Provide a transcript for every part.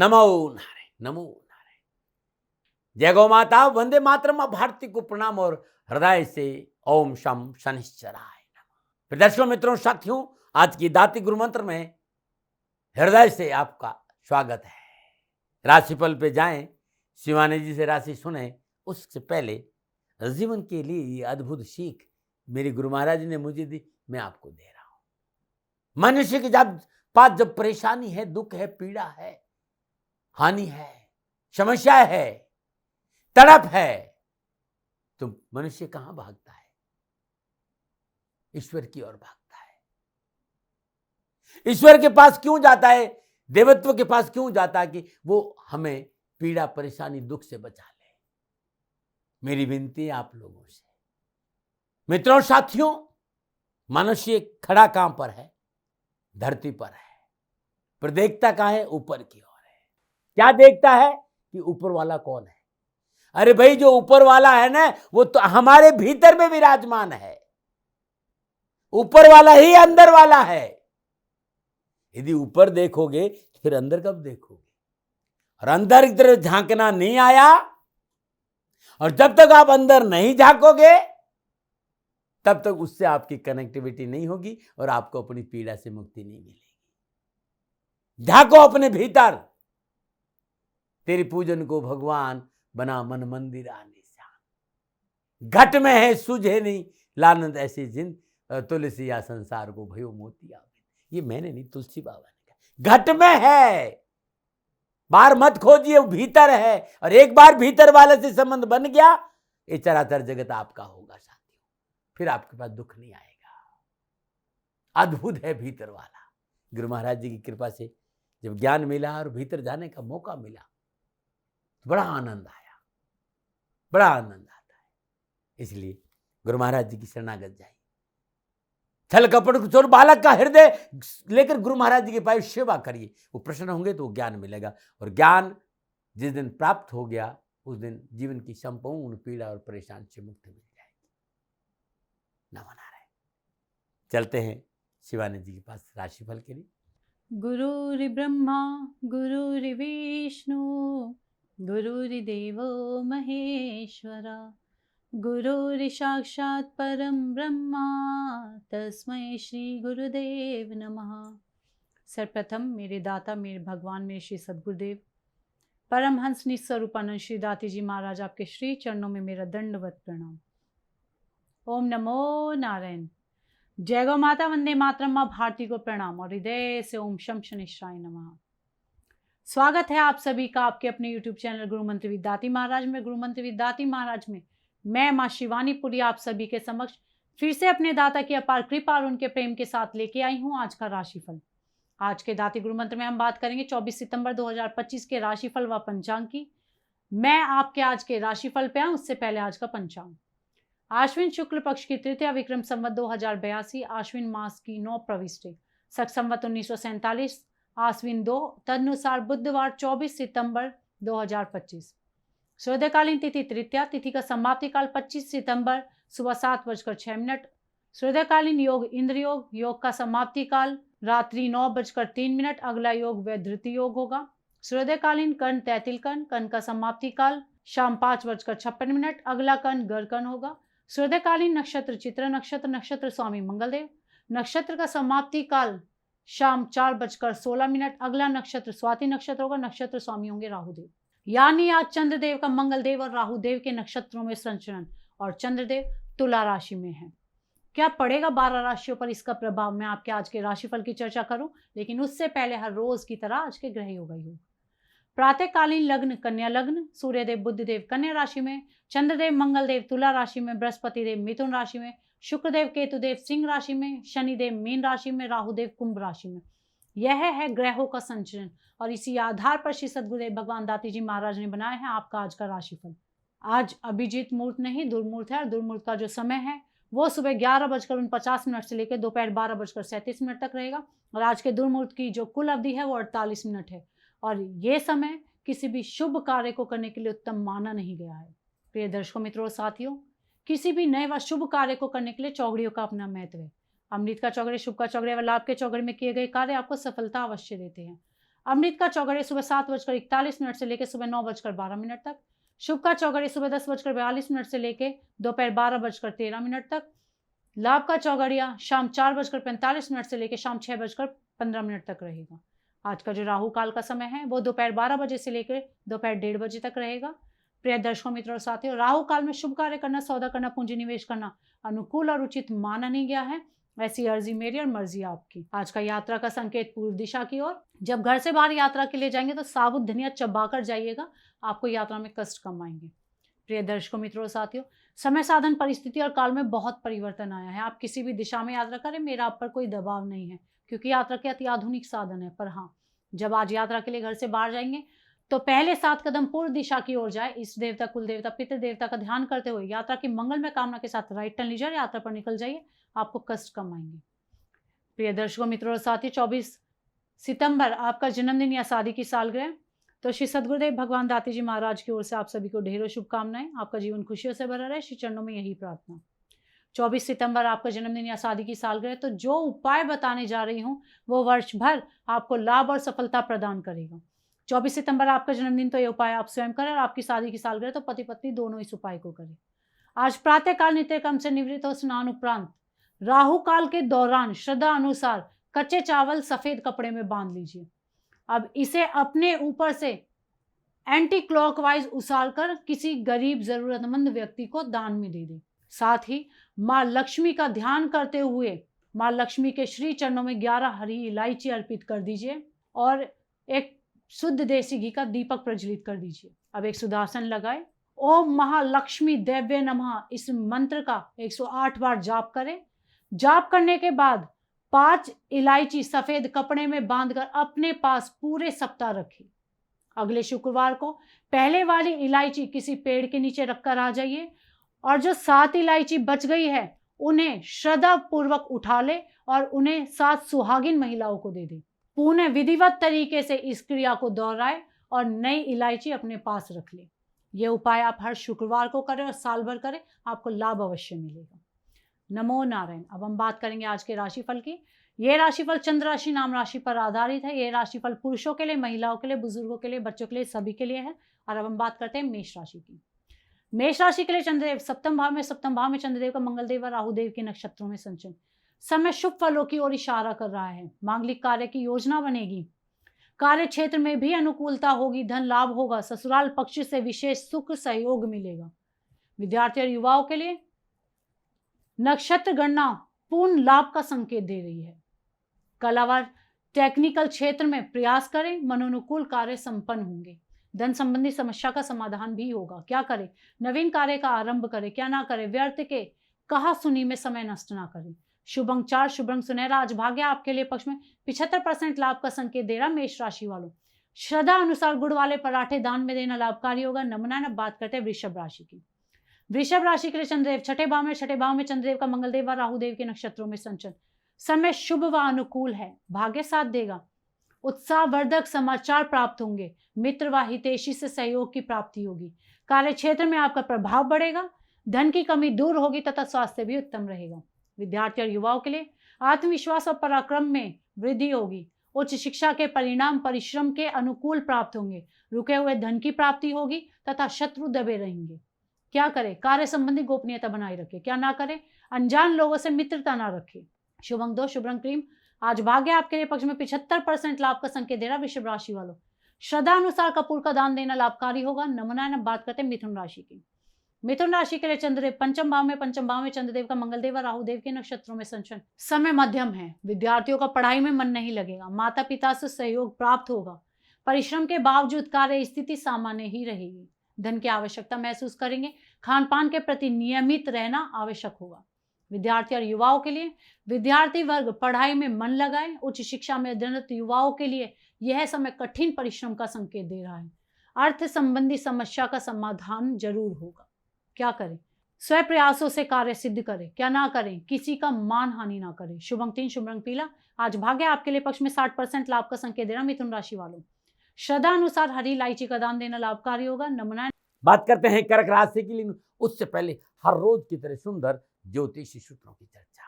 नमो नारायण, नमो नारायण। जय गौ माता, वंदे मातरम। भारती को प्रणाम और हृदय से ओम शम शनिश्चराय नमः। दर्शकों, मित्रों, साथियों, आज की दाती गुरु मंत्र में हृदय से आपका स्वागत है। राशिफल पे जाएं, शिवानी जी से राशि सुने, उससे पहले जीवन के लिए ये अद्भुत सीख मेरी गुरु महाराज ने मुझे दी, मैं आपको दे रहा हूं। मनुष्य के पास जब परेशानी है, दुख है, पीड़ा है, हानि है, समस्या है, तड़प है, तो मनुष्य कहां भागता है? ईश्वर की ओर भागता है। ईश्वर के पास क्यों जाता है? देवत्व के पास क्यों जाता है? कि वो हमें पीड़ा, परेशानी, दुख से बचा ले। मेरी विनती है आप लोगों से, मित्रों, साथियों, मनुष्य खड़ा कहां पर है? धरती पर है, पर देखता कहां है? ऊपर की ओर है। क्या देखता है? कि ऊपर वाला कौन है? अरे भाई, जो ऊपर वाला है ना, वो तो हमारे भीतर में विराजमान है। ऊपर वाला ही अंदर वाला है। यदि ऊपर देखोगे फिर अंदर कब देखोगे? और अंदर की तरफ झांकना नहीं आया, और जब तक आप अंदर नहीं झांकोगे तब तक उससे आपकी कनेक्टिविटी नहीं होगी और आपको अपनी पीड़ा से मुक्ति नहीं मिलेगी। झांको अपने भीतर। तेरी पूजन को भगवान बना मन मंदिर आने से। घट में है सूझे नहीं, लानत ऐसी जिन तुलसी या संसार को भयो मोती आवे। ये मैंने नहीं, तुलसी बाबा ने कहा। घट में है, बाहर मत खोजिए, वो भीतर है। और एक बार भीतर वाले से संबंध बन गया, ये चराचर जगत आपका होगा साथियों। फिर आपके पास दुख नहीं आएगा। अद्भुत है भीतर वाला। गुरु महाराज जी की कृपा से जब ज्ञान मिला और भीतर जाने का मौका मिला, तो बड़ा आनंद आया, बड़ा आनंद आता है। इसलिए गुरु महाराज जी की शरणागत जाइए। छल कपट को छोड़ बालक का हृदय लेकर गुरु महाराज जी के पास सेवा करिए। वो प्रसन्न होंगे तो ज्ञान मिलेगा। और ज्ञान जिस दिन प्राप्त हो गया, उस दिन जीवन की संपूर्ण पीड़ा और परेशान से मुक्ति मिल जाएगी। नमो नारायण। चलते हैं शिवानी जी के पास राशिफल के लिए। गुरुर्ब्रह्मा गुरुर्विष्णु गुरुर्देवो महेश्वरा गुरुर्साक्षात् परं ब्रह्मा तस्मै श्री गुरुदेव नमः। सर्वप्रथम मेरे दाता, मेरे भगवान, मेरे श्री सद्गुरुदेव परमहंस निस्वरूपानंद श्री दाती जी महाराज, आपके श्री चरणों में मेरा दंडवत प्रणाम। ओम नमो नारायण। जय गौ माता, वंदे मातरम। माँ भारती को प्रणाम और हृदय से ओम शम शनिश्चराय नमः। स्वागत है आप सभी का आपके अपने यूट्यूब चैनल गुरु मंत्र विद दाती महाराज में। गुरु मंत्र विद दाती महाराज में मैं माँ शिवानी पुरी आप सभी के समक्ष फिर से अपने दाता की अपार कृपा और उनके प्रेम के साथ लेके आई हूँ आज का राशिफल। आज के दाती गुरु मंत्र में हम बात करेंगे 24 सितंबर 2025 के राशिफल व पंचांग की। मैं आपके आज के राशिफल पे आऊँ उससे पहले आज का पंचांग। आश्विन शुक्ल पक्ष की तृतीया, विक्रम संवत 2082, आश्विन मास की 9 प्रविष्टि, शक संवत 1947, आश्विन 2, तदनुसार बुधवार 24 सितंबर 2025। सूर्यकालीन तिथि तृतीया, तिथि का समाप्ति काल 25 सितंबर सुबह 7:06। सूर्यकालीन योग इंद्र योग, योग का समाप्ति काल रात्रि 9:03। अगला योग वैधृति योग होगा। सूर्यकालीन कर्ण तैतिल कर्ण, कर्ण का समाप्ति काल शाम 5:56। अगला कर्ण गर कर्ण होगा। सूर्यकालीन नक्षत्र चित्र नक्षत्र, नक्षत्र स्वामी मंगलदेव, नक्षत्र का समाप्ति काल शाम 4:16। अगला नक्षत्र स्वाति नक्षत्र होगा, नक्षत्र स्वामी होंगे राहुदेव। यानी आज चंद्रदेव का मंगलदेव और राहुदेव के नक्षत्रों में संचरण और चंद्रदेव तुला राशि में है। क्या पड़ेगा 12 राशियों पर इसका प्रभाव, मैं आपके आज के राशिफल की चर्चा करूं, लेकिन उससे पहले हर रोज की तरह आज के ग्रह योग। प्रातःकालीन लग्न कन्या लग्न, सूर्यदेव बुधदेव कन्या राशि में, चंद्रदेव मंगलदेव तुला राशि में, बृहस्पति देव मिथुन राशि में, शुक्रदेव केतुदेव सिंह राशि में, शनिदेव मीन राशि में, राहुदेव कुंभ राशि में। यह है ग्रहों का संचरण और इसी आधार पर श्री सद्गुरुदेव भगवान दाती जी महाराज ने बनाया है आपका आज का राशिफल। आज अभिजीत मुहूर्त नहीं, दुर्मुहूर्त है। और दुर्मुहूर्त का जो समय है वो सुबह 11:49 से लेकर दोपहर 12:37 तक रहेगा। और आज के दुर्मुहूर्त की जो कुल अवधि है वो 48 मिनट है। और ये समय किसी भी शुभ कार्य को करने के लिए उत्तम माना नहीं गया है। प्रिय दर्शकों, मित्रों, साथियों, किसी भी नए व शुभ कार्य को करने के लिए चौघड़ियों का अपना महत्व है। अमृत का चौघड़े, शुभ का चौघड़े व लाभ के चौघड़े में किए गए कार्य आपको सफलता अवश्य देते हैं। अमृत का चौघड़े सुबह 7:41 से लेकर सुबह 9:12 तक। शुभ का चौघड़े सुबह 10:42 से लेकर दोपहर 12:13 तक। लाभ का चौघड़िया शाम 4:45 से लेकर शाम 6:15 तक रहेगा। आज का जो राहु काल का समय है वो दोपहर 12 बजे से लेकर दोपहर 1:30 बजे तक रहेगा। प्रिय दर्शकों, मित्रों और साथियों, राहु काल में शुभ कार्य करना, सौदा करना, पूंजी निवेश करना अनुकूल और उचित माना नहीं गया है। ऐसी अर्जी मेरी और मर्जी आपकी। आज का यात्रा का संकेत पूर्व दिशा की ओर। जब घर से बाहर यात्रा के लिए जाएंगे तो साबुत धनिया चबाकर जाइएगा, आपको यात्रा में कष्ट कम आएंगे। प्रिय दर्शकों, मित्रों और साथियों, समय, साधन, परिस्थिति और काल में बहुत परिवर्तन आया है। आप किसी भी दिशा में यात्रा करें, मेरा आप पर कोई दबाव नहीं है, क्योंकि यात्रा के अति आधुनिक साधन है। पर हाँ, जब आज यात्रा के लिए घर से बाहर जाएंगे तो पहले 7 कदम पूर्व दिशा की ओर जाए। इष्ट देवता, कुल देवता, पितृ देवता का ध्यान करते हुए यात्रा की मंगलमय कामना के साथ राइट टर्न लीजिए, यात्रा पर निकल जाइए, आपको कष्ट कम आएंगे। प्रिय दर्शकों, मित्रों और साथियों, 24 सितंबर आपका जन्मदिन या शादी की सालगिरह। तो श्री सद्गुरुदेव भगवान दाती जी महाराज की ओर से आप सभी को ढेरों शुभकामनाएं। आपका जीवन खुशियों से भरा रहे, श्री चरणों में यही प्रार्थना। 24 सितंबर आपका जन्मदिन या शादी की सालगिरह। तो जो उपाय बताने जा रही हूँ वो वर्ष भर आपको लाभ और सफलता प्रदान करेगा। 24 सितंबर आपका जन्मदिन, तो ये उपाय आप स्वयं करें, और आपकी शादी की सालगिरह तो पति पत्नी दोनों इस उपाय को करें। आज प्रातःकाल नित्य कर्म से निवृत्त हो स्नान उपरांत राहु काल के दौरान श्रद्धा अनुसार कच्चे चावल सफेद कपड़े में बांध लीजिए। अब इसे अपने ऊपर से एंटी क्लॉकवाइज उछालकर किसी गरीब जरूरतमंद व्यक्ति को दान में दे दें। साथ ही माँ लक्ष्मी का ध्यान करते हुए माँ लक्ष्मी के श्री चरणों में 11 हरी इलायची अर्पित कर दीजिए और एक शुद्ध देसी घी का दीपक प्रज्वलित कर दीजिए। अब एक सुदर्शन लगाए, ओम महालक्ष्मी देव्य नमः, इस मंत्र का 108 बार जाप करें। जाप करने के बाद 5 इलायची सफेद कपड़े में बांधकर अपने पास पूरे सप्ताह रखें। अगले शुक्रवार को पहले वाली इलायची किसी पेड़ के नीचे रखकर आ जाइए, और जो 7 इलायची बच गई है उन्हें श्रद्धा पूर्वक उठा ले और उन्हें 7 सुहागिन महिलाओं को दे दे। पुनः विधिवत तरीके से इस क्रिया को दोहराए और नई इलायची अपने पास रख ले। यह उपाय आप हर शुक्रवार को करें और साल भर करें, आपको लाभ अवश्य मिलेगा। नमो नारायण। अब हम बात करेंगे आज के राशिफल की। यह राशिफल चंद्र राशि नाम राशि पर आधारित है। यह राशिफल पुरुषों के लिए, महिलाओं के लिए, बुजुर्गों के लिए, बच्चों के लिए, सभी के लिए है। और अब हम बात करते हैं मेष राशि की। मेष राशि के लिए चंद्रदेव सप्तम भाव में चंद्रदेव का मंगलदेव और राहुदेव के नक्षत्रों में संचरण। समय शुभ फलों की ओर इशारा कर रहा है। मांगलिक कार्य की योजना बनेगी। कार्य क्षेत्र में भी अनुकूलता होगी, धन लाभ होगा, ससुराल पक्ष से विशेष सुख सहयोग मिलेगा। विद्यार्थी और युवाओं के लिए नक्षत्र गणना पूर्ण लाभ का संकेत दे रही है। कला व टेक्निकल क्षेत्र में प्रयास करें, मनोनुकूल कार्य संपन्न होंगे। धन संबंधी समस्या का समाधान भी होगा। क्या करें? नवीन कार्य का आरंभ करें, क्या ना करें? व्यर्थ के कहा सुनी में समय नष्ट ना करें। शुभ अंक 4, शुभ रंग सुनहरा। आज भाग्य आपके लिए पक्ष में 75% लाभ का संकेत दे रहा मेष राशि वालों। श्रद्धा अनुसार गुड़ वाले पराठे दान में देना लाभकारी होगा। नमूना बात करते हैं वृषभ राशि की। वृषभ राशि के लिए चंद्रदेव छठे भाव में चंद्रदेव का मंगलदेव और राहुदेव के नक्षत्रों में संचरण। समय शुभ व अनुकूल है, भाग्य साथ देगा। उत्साहवर्धक समाचार प्राप्त होंगे। मित्र व हितैषी से सहयोग की प्राप्ति होगी। कार्य क्षेत्र में आपका प्रभाव बढ़ेगा। धन की कमी दूर होगी तथा स्वास्थ्य भी उत्तम रहेगा। विद्यार्थी और युवाओं के लिए आत्मविश्वास और पराक्रम में वृद्धि होगी। उच्च शिक्षा के परिणाम परिश्रम के अनुकूल प्राप्त होंगे। रुके हुए धन की प्राप्ति होगी तथा शत्रु दबे रहेंगे। क्या करें? कार्य संबंधी गोपनीयता बनाए रखें। क्या ना करें? अनजान लोगों से मित्रता ना रखें। शुभ अंक 2, शुभ रंग क्रीम। आज भाग्य आपके लिए पक्ष में 75% लाभ का संकेत दे रहा वृषभ राशि वालों। श्रद्धा अनुसार कपूर का दान देना लाभकारी होगा। नमूना बात करते हैं मिथुन राशि की। मिथुन राशि के लिए चंद्रदेव पंचम भाव में चंद्रदेव का मंगलदेव और राहुदेव के नक्षत्रों में संचरण। समय मध्यम है। विद्यार्थियों का पढ़ाई में मन नहीं लगेगा। माता पिता से सहयोग प्राप्त होगा। परिश्रम के बावजूद कार्य स्थिति सामान्य ही रहेगी। धन की आवश्यकता महसूस करेंगे। खान पान के प्रति नियमित रहना आवश्यक होगा। विद्यार्थी और युवाओं के लिए विद्यार्थी वर्ग पढ़ाई में मन लगाए। उच्च शिक्षा में अध्ययनरत युवाओं के लिए यह समय कठिन परिश्रम का संकेत दे रहा है। अर्थ संबंधी समस्या का समाधान जरूर होगा। क्या करें? स्व प्रयासों से कार्य सिद्ध करें। क्या ना करें? किसी का मान हानि ना करें। शुभ अंक 3, शुभ रंग पीला। आज भाग्य आपके लिए पक्ष में 60% लाभ का संकेत दे रहा मिथुन राशि वालों। श्रद्धा अनुसार हरी इलायची का दान देना लाभकारी होगा। नमूना बात करते हैं कर्क राशि की, लेकिन उससे पहले हर रोज की तरह सुंदर ज्योतिषी सूत्रों की चर्चा।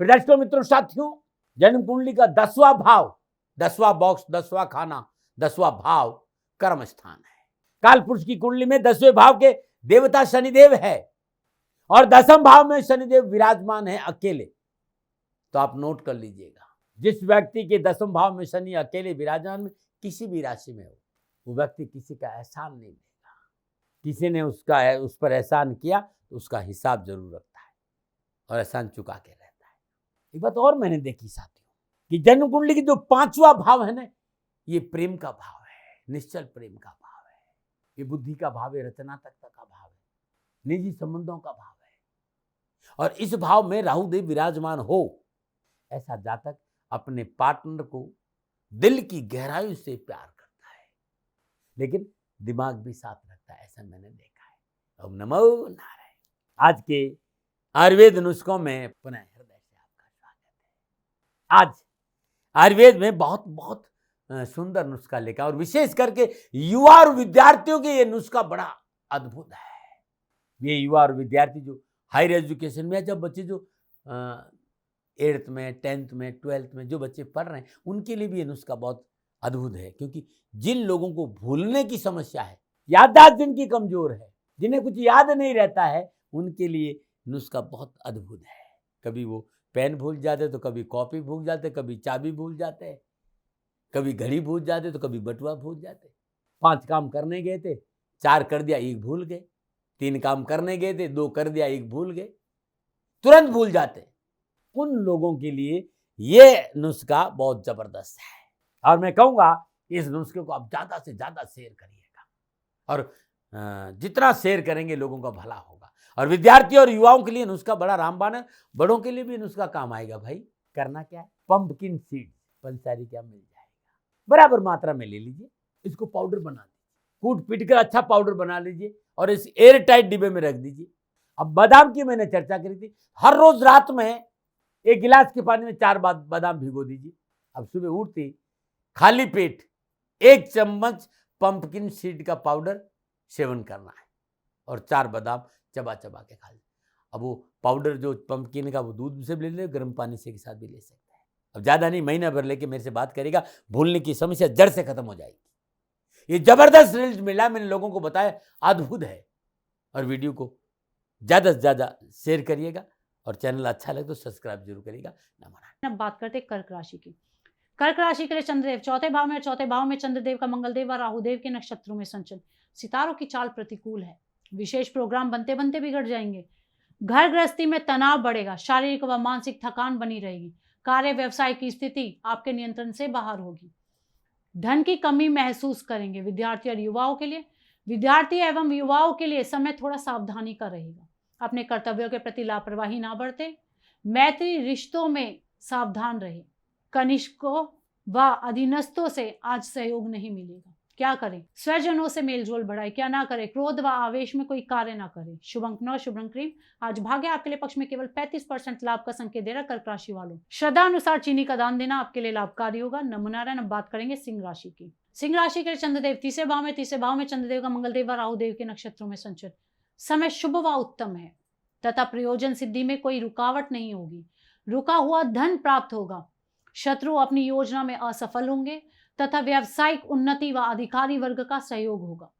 विद्यार्थियों, मित्रों, साथियों, जन्म कुंडली का 10वां भाव 10वां बॉक्स, 10वां खाना, 10वां भाव कर्म स्थान है। काल पुरुष की कुंडली में 10वें भाव के देवता शनिदेव है और 10वें भाव में शनिदेव विराजमान है अकेले। तो आप नोट कर लीजिएगा, जिस व्यक्ति के 10वें भाव में शनि अकेले विराजमान में किसी भी राशि में हो, वो व्यक्ति किसी का एहसान नहीं लेगा। किसी ने उस पर एहसान किया तो उसका हिसाब जरूर रखता है और एहसान चुका के रहता है। एक बात और मैंने देखी साथियों, कि जन्म कुंडली की जो 5वां भाव है ना, ये प्रेम का भाव है, निश्चल प्रेम का भाव है, ये बुद्धि का भाव है, रचनात्मकता का भाव है, निजी संबंधों का भाव है। और इस भाव में राहु देव विराजमान हो, ऐसा जातक अपने पार्टनर को दिल की गहराई से प्यार करता है, लेकिन दिमाग भी साथ रखता है, ऐसा मैंने देखा है। ओम नमो नारायण। आज के आयुर्वेद नुस्खों में पुनः हृदय से आपका स्वागत है। आज आयुर्वेद में बहुत बहुत सुंदर नुस्खा लेकर, और विशेष करके युवा और विद्यार्थियों के ये नुस्खा बड़ा अद्भुत है। ये युवा और विद्यार्थी जो हायर एजुकेशन में, जब बच्चे जो 8th में, 10th में, 12th में जो बच्चे पढ़ रहे हैं, उनके लिए भी ये नुस्खा बहुत अद्भुत है। क्योंकि जिन लोगों को भूलने की समस्या है, याददाश्त जिनकी कमजोर है, जिन्हें कुछ याद नहीं रहता है, उनके लिए नुस्खा बहुत अद्भुत है। कभी वो पेन भूल जाते तो कभी कॉपी भूल जाते, कभी चाबी भूल जाते, कभी घड़ी भूल जाते तो कभी बटुआ भूल जाते। 5 काम करने गए थे, 4 कर दिया, 1 भूल गए। 3 काम करने गए थे, 2 कर दिया, 1 भूल गए, तुरंत भूल जाते। उन लोगों के लिए ये नुस्खा बहुत जबरदस्त है, और मैं कहूँगा इस नुस्खे को आप ज़्यादा से ज़्यादा शेयर करिएगा, और जितना शेयर करेंगे लोगों का भला होगा। और विद्यार्थी और युवाओं के लिए नुस्खा बड़ा रामबाण है, बड़ों के लिए भी नुस्खा काम आएगा। भाई करना क्या है, पंपकिन सीड पंसारी क्या मिल जाएगा, बराबर मात्रा में ले लीजिए, इसको पाउडर बना दीजिए, कूट पीट कर अच्छा पाउडर बना लीजिए और इस एयर टाइट डिब्बे में रख दीजिए। अब बादाम की मैंने चर्चा करी थी, हर रोज रात में 1 गिलास के पानी में 4 बादाम भिगो दीजिए। अब सुबह उठते खाली पेट 1 चम्मच पंपकिन सीड का पाउडर सेवन करना है और 4 बादाम चबा चबा के खा लीजिए। अब वो पाउडर जो पंपकिन का, वो दूध से भी ले ले, गर्म पानी से के साथ भी ले सकते हैं। अब ज़्यादा नहीं, महीना भर लेके मेरे से बात करेगा, भूलने की समस्या जड़ से खत्म हो जाएगी। ये जबरदस्त रिजल्ट मिला, मैंने लोगों को बताया, अद्भुत है। और वीडियो को ज़्यादा से ज़्यादा शेयर करिएगा, और चैनल अच्छा लगे तो सब्सक्राइब जरूर करिएगा। नमस्कार। अब बात करते हैं कर्क राशि की। कर्क राशि के लिए चंद्रदेव 4थे भाव में, 4थे भाव में चंद्रदेव का मंगलदेव और राहुदेव के नक्षत्रों में संचलन। सितारों की चाल प्रतिकूल है, विशेष प्रोग्राम बनते बनते बिगड़ जाएंगे। घर गृहस्थी में तनाव बढ़ेगा, शारीरिक व मानसिक थकान बनी रहेगी। कार्य व्यवसाय की स्थिति आपके नियंत्रण से बाहर होगी। धन की कमी महसूस करेंगे। विद्यार्थी और युवाओं के लिए, विद्यार्थी एवं युवाओं के लिए समय थोड़ा सावधानी का रहेगा। अपने कर्तव्यों के प्रति लापरवाही ना बरते। मैत्री रिश्तों में सावधान रहे। कनिष्कों व अधीनस्थों से आज सहयोग नहीं मिलेगा। क्या करें, स्वजनों से मेलजोल बढ़ाए। क्या ना करें, क्रोध व आवेश में कोई कार्य ना करें। शुभ अंक 9, शुभ रंग क्रीम। आज भाग्य आपके लिए पक्ष में केवल 35% लाभ का संकेत दे रहा। कर्क राशि वालों, श्रद्धा अनुसार चीनी का दान देना आपके लिए लाभकारी होगा। नमो नारायण। अब बात करेंगे सिंह राशि की। सिंह राशि के लिए चंद्रदेव 3रे भाव में, 3रे भाव में चंद्रदेव का मंगलदेव व राहुदेव के नक्षत्रों में संचरण। समय शुभ व उत्तम है तथा प्रयोजन सिद्धि में कोई रुकावट नहीं होगी। रुका हुआ धन प्राप्त होगा। शत्रु अपनी योजना में असफल होंगे तथा व्यावसायिक उन्नति व अधिकारी वर्ग का सहयोग होगा।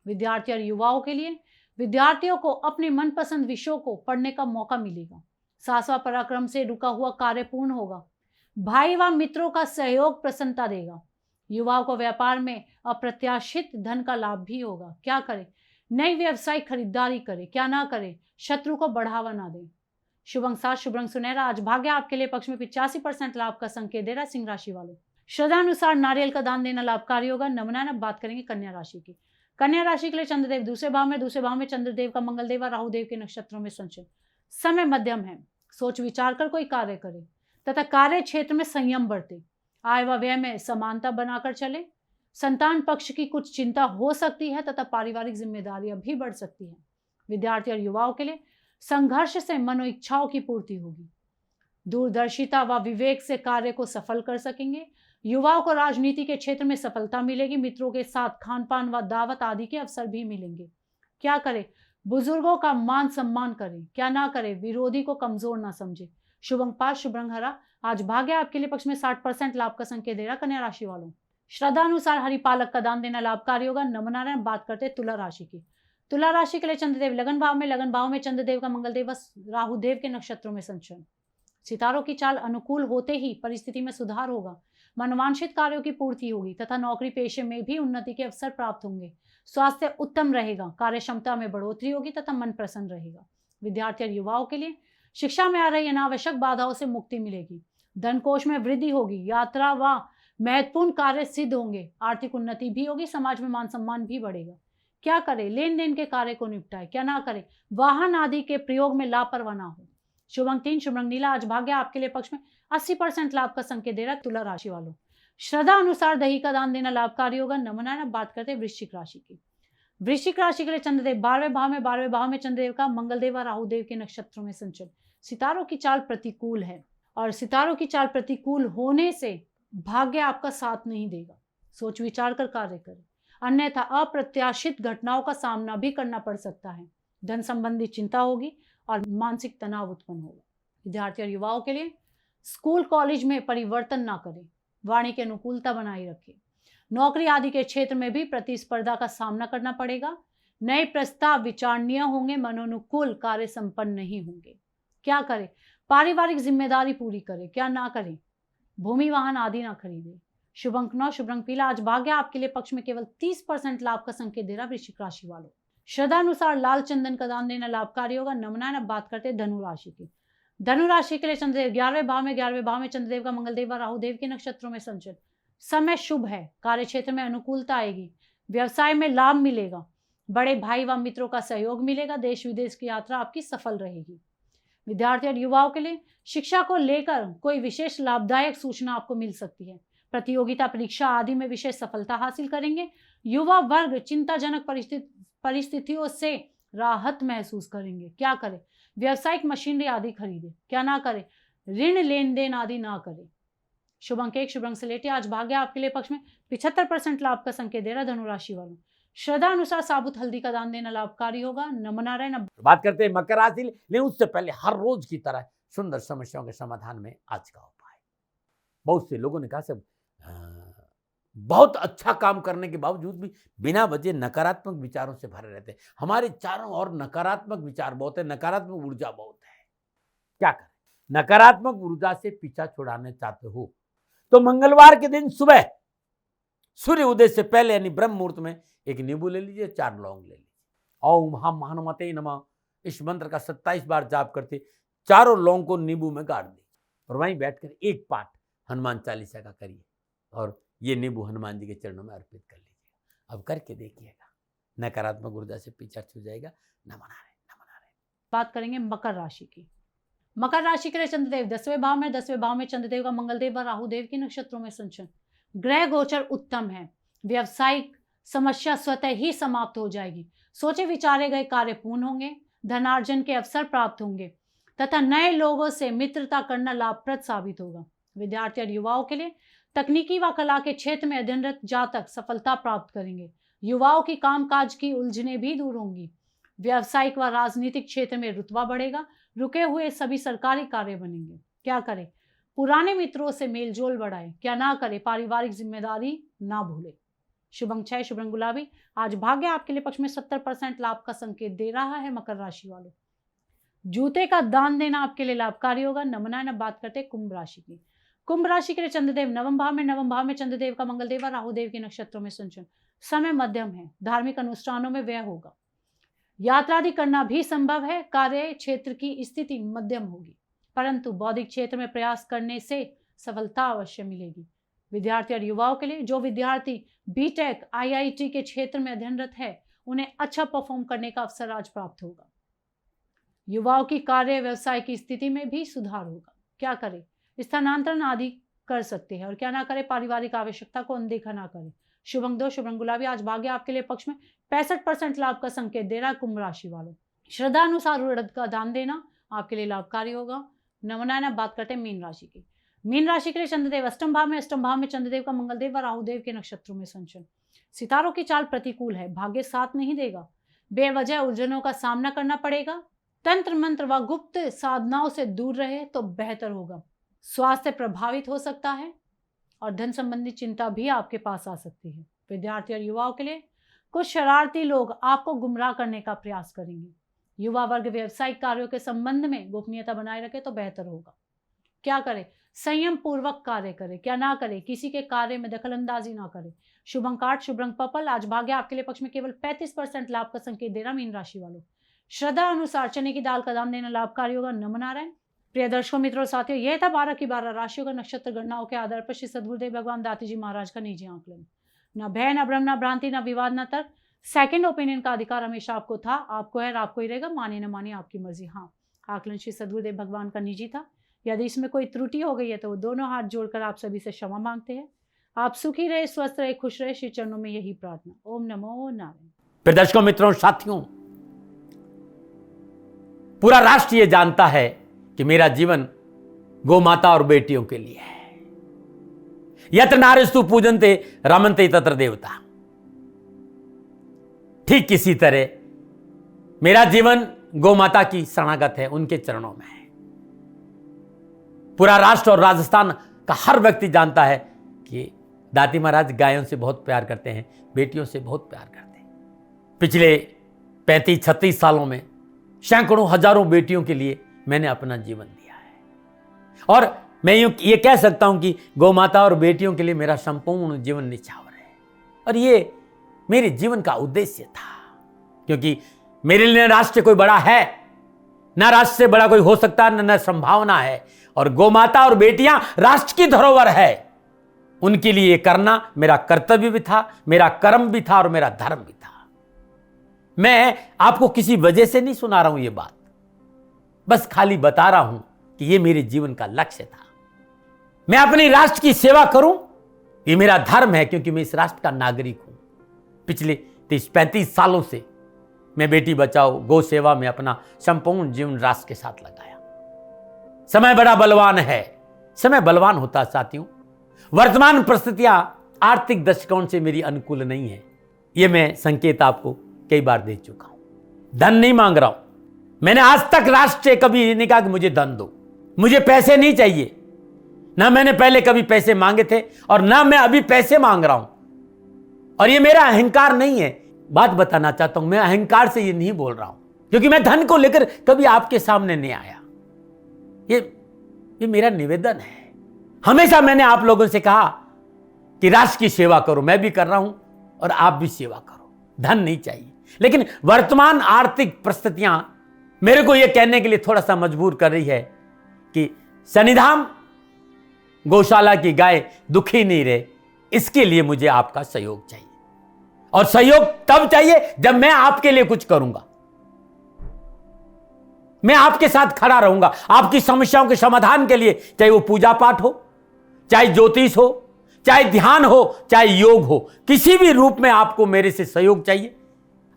विद्यार्थी और युवाओं के लिए, विद्यार्थियों को अपने मनपसंद विषयों को पढ़ने का मौका मिलेगा। साहस व पराक्रम से रुका हुआ कार्य पूर्ण होगा। भाई व मित्रों का सहयोग प्रसन्नता देगा। युवाओं को व्यापार में अप्रत्याशित धन का लाभ भी होगा। क्या करें, नई व्यवसायिक खरीदारी करें। क्या ना करें, शत्रु को बढ़ावा ना दें। शुभ अंक 7, शुभ रंग सुनहरा। आज भाग्य आपके लिए पक्ष में 85% लाभ का संकेत दे रहा है। सिंह राशि वालों, श्रद्धानुसार नारियल का दान देना लाभकारी होगा। नमना। अब बात करेंगे कन्या राशि की। कन्या राशि के लिए चंद्रदेव 2रे भाव में, 2रे भाव में चंद्रदेव का मंगलदेव और राहुदेव के नक्षत्रों में संचलन। समय मध्यम है, सोच विचार कर कोई कार्य करे तथा कार्य क्षेत्र में संयम बरते। आय व व्यय में समानता बनाकर चले। संतान पक्ष की कुछ चिंता हो सकती है तथा पारिवारिक जिम्मेदारियां भी बढ़ सकती है। विद्यार्थी और युवाओं के लिए संघर्ष से मनोइच्छाओं की पूर्ति होगी। दूरदर्शिता व विवेक से कार्य को सफल कर सकेंगे। युवाओं को राजनीति के क्षेत्र में सफलता मिलेगी। मित्रों के साथ खान पान व दावत आदि के अवसर भी मिलेंगे। क्या करें, बुजुर्गों का मान सम्मान करें। क्या ना करें, विरोधी को कमजोर ना समझे। शुभ अंक 5, शुभ रंग हरा। आज भाग्य आपके लिए पक्ष में 60% लाभ का संकेत दे रहा कन्या राशि वालों। श्रद्धा अनुसार हरि पालक का दान देना लाभकारी होगा। नमनारायण। बात करते हैं तुला राशि की। तुला राशि के लिए चंद्रदेव लगन भाव में चंद्रदेव का मंगलदेव व राहुदेव के नक्षत्रों में संचरण। सितारों की चाल अनुकूल होते ही परिस्थिति में सुधार होगा। मनोवांछित कार्यों की पूर्ति होगी तथा नौकरी पेशे में भी उन्नति के अवसर प्राप्त होंगे। स्वास्थ्य उत्तम रहेगा। कार्य क्षमता में बढ़ोतरी होगी तथा मन प्रसन्न रहेगा। विद्यार्थी और युवाओं के लिए शिक्षा में आ रही अनावश्यक बाधाओं से मुक्ति मिलेगी। धन कोष में वृद्धि होगी। यात्रा व महत्वपूर्ण कार्य सिद्ध होंगे। आर्थिक उन्नति भी होगी। समाज में मान सम्मान भी बढ़ेगा। क्या करें? लेन देन के कार्य को निपटाए। क्या ना करें? वाहन आदि के प्रयोग में लापरवाह ना हो। शुभ अंक 3, शुभ रंग नीला। आज भाग्य आपके लिए पक्ष में 80% लाभ का संकेत दे रहा है तुला राशि वालों। श्रद्धा अनुसार दही का दान देना लाभकारी होगा। नमनारायण। बात करते हैं वृश्चिक राशि की। वृश्चिक राशि के लिए चंद्रदेव 12वें भाव में चंद्रदेव का मंगलदेव और राहुदेव के नक्षत्रों में संचरण। सितारों की चाल प्रतिकूल है और सितारों की चाल प्रतिकूल होने से भाग्य आपका साथ नहीं देगा। सोच विचार कर कार्य करें, अन्यथा अप्रत्याशित घटनाओं का सामना भी करना पड़ सकता है। धन संबंधी चिंता होगी और मानसिक तनाव उत्पन्न होगा। विद्यार्थी और युवाओं के लिए स्कूल कॉलेज में परिवर्तन ना करें। वाणी की अनुकूलता बनाए रखें। नौकरी आदि के क्षेत्र में भी प्रतिस्पर्धा का सामना करना पड़ेगा। नए प्रस्ताव विचारणीय होंगे। मनोनुकूल कार्य संपन्न नहीं होंगे। क्या करें? पारिवारिक जिम्मेदारी पूरी करें। क्या ना करें? भूमि वाहन आदि ना खरीदें। शुभ अंक 9, शुभ रंग पीला। आज भाग्य आपके लिए पक्ष में केवल 30% लाभ का संकेत दे रहा वृश्चिक राशि वालों। श्रद्धा अनुसार लाल चंदन का दान देना लाभकारी होगा। नमनारायण। अब बात करते हैं धनु राशि की। धनु राशि के लिए चंद्रदेव 11वें भाव में चंद्रदेव का मंगलदेव और राहुदेव के नक्षत्रों में संचरण। समय शुभ है। कार्य क्षेत्र में अनुकूलता आएगी। व्यवसाय में लाभ मिलेगा। बड़े भाई व मित्रों का सहयोग मिलेगा। देश विदेश की यात्रा आपकी सफल रहेगी। विद्यार्थी और युवाओं के लिए शिक्षा को लेकर कोई विशेष लाभदायक सूचना आपको मिल सकती है। प्रतियोगिता परीक्षा आदि में विशेष सफलता हासिल करेंगे। युवा वर्ग चिंताजनक परिस्थितियों से राहत महसूस करेंगे। क्या करें? व्यावसायिक मशीनरी आदि खरीदें। क्या ना करें? ऋण लेन देन आदि ना करें। शुभ अंक 1, शुभ रंग स्लेटी। आज भाग्य आपके लिए पक्ष में 75% लाभ का संकेत दे रहा धनु राशि वालों। श्रद्धा अनुसार साबुत हल्दी का दान देना लाभकारी होगा। नमनारायण। बात करते हैं मकर राशि, लेकिन उससे पहले हर रोज की तरह सुंदर समस्याओं के समाधान में आज का उपाय। बहुत से लोगों ने कहा सब बहुत अच्छा काम करने के बावजूद भी बिना वजह नकारात्मक विचारों से भरे रहते हैं। हमारे चारों ओर नकारात्मक विचार बहुत है, नकारात्मक ऊर्जा बहुत है। क्या करें? नकारात्मक ऊर्जा से पीछा छुड़ाना चाहते हो तो मंगलवार के दिन सुबह सूर्य उदय से पहले यानी ब्रह्म मुहूर्त में एक नींबू ले लीजिए, 4 लौंग ले लीजिए। ओम हम हनुमते नमः इस मंत्र का 27 बार जाप करते चारों लौंग को नींबू में गाड़ दीजिए और वहीं बैठकर एक पाठ हनुमान चालीसा का करिए और ये नींबू हनुमान जी के चरणों में अर्पित कर लीजिएगा। अब करके देखिएगा, नकारात्मक ऊर्जा से पीछा छूट जाएगा। नमनारायण। बात करेंगे मकर राशि की। मकर राशि के लिए चंद्रदेव 10वें भाव में चंद्रदेव का मंगलदेव और राहुदेव के नक्षत्रों में संचरण। ग्रह गोचर उत्तम है। व्यवसायिक समस्या स्वतः ही समाप्त हो जाएगी। सोचे विचारे गए कार्य पूर्ण होंगे। धनार्जन के अवसर प्राप्त होंगे तथा नए लोगों से मित्रता करना लाभप्रद साबित होगा। विद्यार्थी और युवाओं के लिए तकनीकी व कला के क्षेत्र में अध्ययनरत जातक सफलता प्राप्त करेंगे। युवाओं की कामकाज की उलझने भी दूर होंगी। व्यावसायिक व राजनीतिक क्षेत्र में रुतबा बढ़ेगा। रुके हुए सभी सरकारी कार्य बनेंगे। क्या करें? पुराने मित्रों से मेलजोल बढ़ाएं। क्या ना करें? पारिवारिक जिम्मेदारी ना भूलें। शुभ अंक 6, शुभ रंग गुलाबी। आज भाग्य आपके लिए पक्ष में 70% लाभ का संकेत दे रहा है मकर राशि वालों। जूते का दान देना आपके लिए लाभकारी होगा। नमनारायण। बात करते हैं कुंभ राशि की। कुंभ राशि के लिए चंद्रदेव नवम भाव में चंद्रदेव का मंगलदेव और राहुदेव के नक्षत्रों में संचरण। समय मध्यम है। धार्मिक अनुष्ठानों में व्यय होगा। यात्रा आदि करना भी संभव है। कार्य क्षेत्र की स्थिति मध्यम होगी परंतु बौद्धिक क्षेत्र में प्रयास करने से सफलता अवश्य मिलेगी। विद्यार्थी और युवाओं के लिए जो विद्यार्थी बीटेक IIT के क्षेत्र में अध्ययनरत है उन्हें अच्छा परफॉर्म करने का अवसर आज प्राप्त होगा। युवाओं की कार्य व्यवसाय की स्थिति में भी सुधार होगा। क्या करें? स्थानांतरण आदि कर सकते हैं और क्या ना करें? पारिवारिक आवश्यकता को अनदेखा ना करें। शुभ अंक 2, शुभ रंग गुलाबी। आज भाग्य आपके लिए पक्ष में 65% लाभ का संकेत दे रहा है कुंभ राशि वालों। श्रद्धा अनुसार उड़द का दान देना आपके लिए लाभकारी होगा। नमनारायण। बात करते हैं मीन राशि की। मीन राशि के लिए चंद्रदेव अष्टम भाव में चंद्रदेव का मंगलदेव और राहुदेव के नक्षत्रों में संचरण। सितारों की चाल प्रतिकूल है। भाग्य साथ नहीं देगा। बेवजह उलझनों का सामना करना पड़ेगा। तंत्र मंत्र व गुप्त साधनाओं से दूर रहे तो बेहतर होगा। स्वास्थ्य प्रभावित हो सकता है और धन संबंधी चिंता भी आपके पास आ सकती है। विद्यार्थी और युवाओं के लिए कुछ शरारती लोग आपको गुमराह करने का प्रयास करेंगे। युवा वर्ग व्यावसायिक कार्यों के संबंध में गोपनीयता बनाए रखे तो बेहतर होगा। क्या करें? संयम पूर्वक कार्य करें। क्या ना करें? किसी के कार्य में दखलंदाजी ना करें। शुभ अंक 8, शुभ रंग पर्पल। आज भाग्य आपके लिए पक्ष में केवल 35% लाभ का संकेत दे रहा मीन राशि वालों। श्रद्धा अनुसार चने की दाल का दान देना लाभकारी होगा। नमन नारायण। प्रिय दर्शकों, मित्रों, साथियों, यह था 12 की 12 राशियों का नक्षत्र गणनाओं के आधार पर श्री सद्गुरुदेव भगवान दाती जी महाराज का निजी आंकलन। न भय, न भ्रम, न भ्रांति, न विवाद, न तर्क। सेकंड ओपिनियन का अधिकार हमेशा आपको था, आपको है और आपको ही रहेगा। मानिए न मानिए आपकी मर्जी। हाँ, आकलन श्री सद्गुरुदेव भगवान का निजी था। यदि इसमें कोई त्रुटि हो गई है तो वो दोनों हाथ जोड़कर आप सभी से क्षमा मांगते हैं। आप सुखी रहे, स्वस्थ रहे, खुश रहे, श्री चरणों में यही प्रार्थना। ओम नमो नारायण। फिर दर्शकों, मित्रों, साथियों, पूरा राष्ट्र ये जानता है कि मेरा जीवन गौ माता और बेटियों के लिए है। यत्र नारीस्तु पूजन्ते रमन्ते तत्र देवता। ठीक किसी तरह मेरा जीवन गौ माता की शरणागत है, उनके चरणों में है। पूरा राष्ट्र और राजस्थान का हर व्यक्ति जानता है कि दाती महाराज गायों से बहुत प्यार करते हैं, बेटियों से बहुत प्यार करते हैं। पिछले 35-36 सालों में सैकड़ों हजारों बेटियों के लिए मैंने अपना जीवन दिया है और मैं ये कह सकता हूं कि गौ माता और बेटियों के लिए मेरा संपूर्ण जीवन निछावर है। और ये मेरे जीवन का उद्देश्य था, क्योंकि मेरे लिए राष्ट्र कोई बड़ा है, ना राष्ट्र से बड़ा कोई हो सकता है, न संभावना है। और गौ माता और बेटियां राष्ट्र की धरोहर है। उनके लिए करना मेरा कर्तव्य भी था, मेरा कर्म भी था और मेरा धर्म भी था। मैं आपको किसी वजह से नहीं सुना रहा हूं ये बात, बस खाली बता रहा हूं कि ये मेरे जीवन का लक्ष्य था। मैं अपने राष्ट्र की सेवा करूं, ये मेरा धर्म है, क्योंकि मैं इस राष्ट्र का नागरिक हूं। पिछले 30-35 सालों से मैं बेटी बचाओ, गौ सेवा में अपना संपूर्ण जीवन राष्ट्र के साथ लगाया। समय बड़ा बलवान है, समय बलवान होता साथियों। वर्तमान परिस्थितियां आर्थिक दृष्टिकोण से मेरी अनुकूल नहीं है, ये मैं संकेत आपको कई बार दे चुका हूं। धन नहीं मांग रहा हूं। मैंने आज तक राष्ट्र से कभी नहीं कहा कि मुझे धन दो, मुझे पैसे नहीं चाहिए। ना मैंने पहले कभी पैसे मांगे थे और ना मैं अभी पैसे मांग रहा हूं। और ये मेरा अहंकार नहीं है। बात बताना चाहता हूं, मैं अहंकार से ये नहीं बोल रहा हूं, क्योंकि मैं धन को लेकर कभी आपके सामने नहीं आया। ये मेरा निवेदन है। हमेशा मैंने आप लोगों से कहा कि राष्ट्र की सेवा करो, मैं भी कर रहा हूं और आप भी सेवा करो। धन नहीं चाहिए, लेकिन वर्तमान आर्थिक परिस्थितियां मेरे को यह कहने के लिए थोड़ा सा मजबूर कर रही है कि शनिधाम गौशाला की गाय दुखी नहीं रहे, इसके लिए मुझे आपका सहयोग चाहिए। और सहयोग तब चाहिए जब मैं आपके लिए कुछ करूंगा। मैं आपके साथ खड़ा रहूंगा, आपकी समस्याओं के समाधान के लिए, चाहे वो पूजा पाठ हो, चाहे ज्योतिष हो, चाहे ध्यान हो, चाहे योग हो, किसी भी रूप में आपको मेरे से सहयोग चाहिए।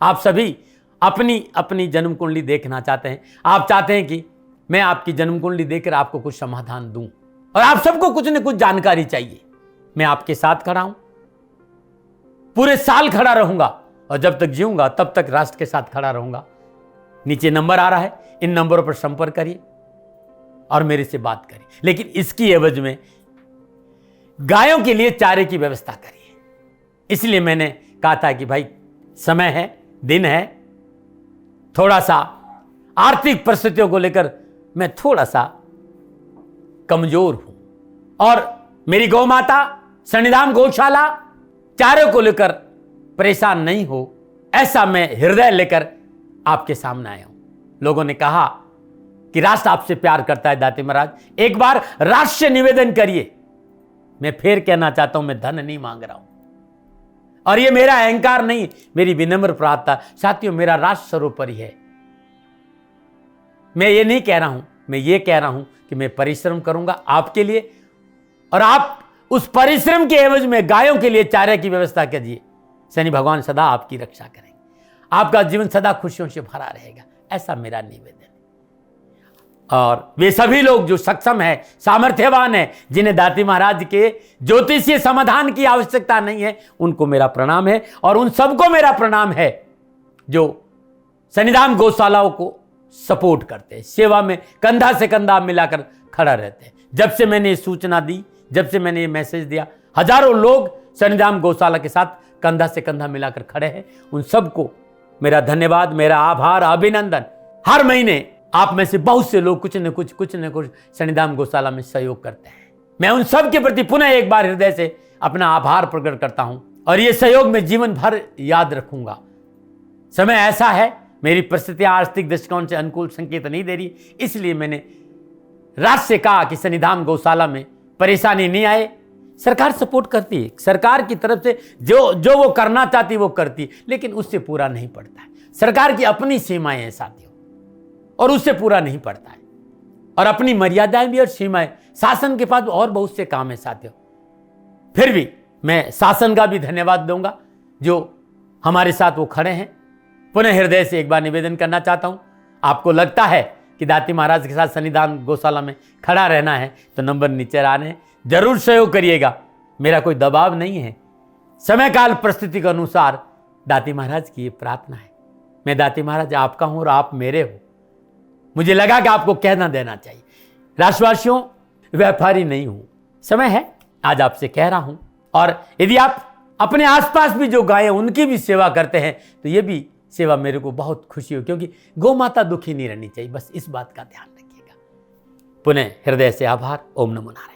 आप सभी अपनी अपनी जन्म कुंडली देखना चाहते हैं। आप चाहते हैं कि मैं आपकी जन्म कुंडली देखकर आपको कुछ समाधान दूं, और आप सबको कुछ न कुछ जानकारी चाहिए। मैं आपके साथ खड़ा हूं, पूरे साल खड़ा रहूंगा, और जब तक जीऊंगा तब तक राष्ट्र के साथ खड़ा रहूंगा। नीचे नंबर आ रहा है, इन नंबरों पर संपर्क करिए और मेरे से बात करिए। लेकिन इसकी एवज में गायों के लिए चारे की व्यवस्था करिए। इसलिए मैंने कहा था कि भाई समय है, दिन है, थोड़ा सा आर्थिक परिस्थितियों को लेकर मैं थोड़ा सा कमजोर हूं, और मेरी गौ माता शनिधाम गौशाला चारे को लेकर परेशान नहीं हो, ऐसा मैं हृदय लेकर आपके सामने आया हूं। लोगों ने कहा कि राष्ट्र आपसे प्यार करता है दाती महाराज, एक बार राष्ट्र से निवेदन करिए। मैं फिर कहना चाहता हूं, मैं धन नहीं मांग रहा हूं, और ये मेरा अहंकार नहीं, मेरी विनम्र प्रार्थना। साथियों, मेरा राष्ट्र सर्वोपरि है। मैं ये नहीं कह रहा हूं, मैं ये कह रहा हूं कि मैं परिश्रम करूंगा आपके लिए, और आप उस परिश्रम के एवज में गायों के लिए चारे की व्यवस्था कीजिए। शनि भगवान सदा आपकी रक्षा करेंगे, आपका जीवन सदा खुशियों से भरा रहेगा, ऐसा मेरा निवेदन है। और वे सभी लोग जो सक्षम है, सामर्थ्यवान है, जिन्हें दाती महाराज के ज्योतिषीय समाधान की आवश्यकता नहीं है, उनको मेरा प्रणाम है। और उन सबको मेरा प्रणाम है जो शनिधाम गौशालाओं को सपोर्ट करते हैं, सेवा में कंधा से कंधा मिलाकर खड़ा रहते हैं। जब से मैंने ये सूचना दी, जब से मैंने ये मैसेज दिया, हजारों लोग सन्निधान गौशाला के साथ कंधा से कंधा मिलाकर खड़े हैं। उन सबको मेरा धन्यवाद, मेरा आभार, अभिनंदन। हर महीने आप में से बहुत से लोग कुछ न कुछ सन्निधान गौशाला में सहयोग करते हैं। मैं उन सब के प्रति पुनः एक बार हृदय से अपना आभार प्रकट करता हूं और ये सहयोग मैं जीवन भर याद रखूंगा। समय ऐसा है, मेरी परिस्थितियां आर्थिक दृष्टिकोण से अनुकूल संकेत नहीं दे रही, इसलिए मैंने राज से कहा कि सन्निधान गौशाला में परेशानी नहीं आए। सरकार सपोर्ट करती है, सरकार की तरफ से जो वो करना चाहती वो करती, लेकिन उससे पूरा नहीं पड़ता है। सरकार की अपनी सीमाएं हैं साथियों, और उससे पूरा नहीं पड़ता है, और अपनी मर्यादाएं भी और सीमाएं। शासन के पास और बहुत से काम है साथियों। फिर भी मैं शासन का भी धन्यवाद दूंगा जो हमारे साथ वो खड़े हैं। पुनः हृदय से एक बार निवेदन करना चाहता हूं, आपको लगता है कि दाती महाराज के साथ सन्निधान गौशाला में खड़ा रहना है तो नंबर नीचे आ रहे हैं, जरूर सहयोग करिएगा। मेरा कोई दबाव नहीं है, समय काल परिस्थिति के अनुसार दाती महाराज की ये प्रार्थना है। मैं दाती महाराज आपका हूं और आप मेरे हो। मुझे लगा कि आपको कहना देना चाहिए। राष्ट्रवासियों, व्यापारी नहीं हूं, समय है आज आपसे कह रहा हूं। और यदि आप अपने आसपास भी जो गाय हैं उनकी भी सेवा करते हैं तो ये भी सेवा मेरे को बहुत खुशी हो, क्योंकि गौ माता दुखी नहीं रहनी चाहिए। बस इस बात का ध्यान रखिएगा। पुनः हृदय से आभार। ओम नमो नारायण।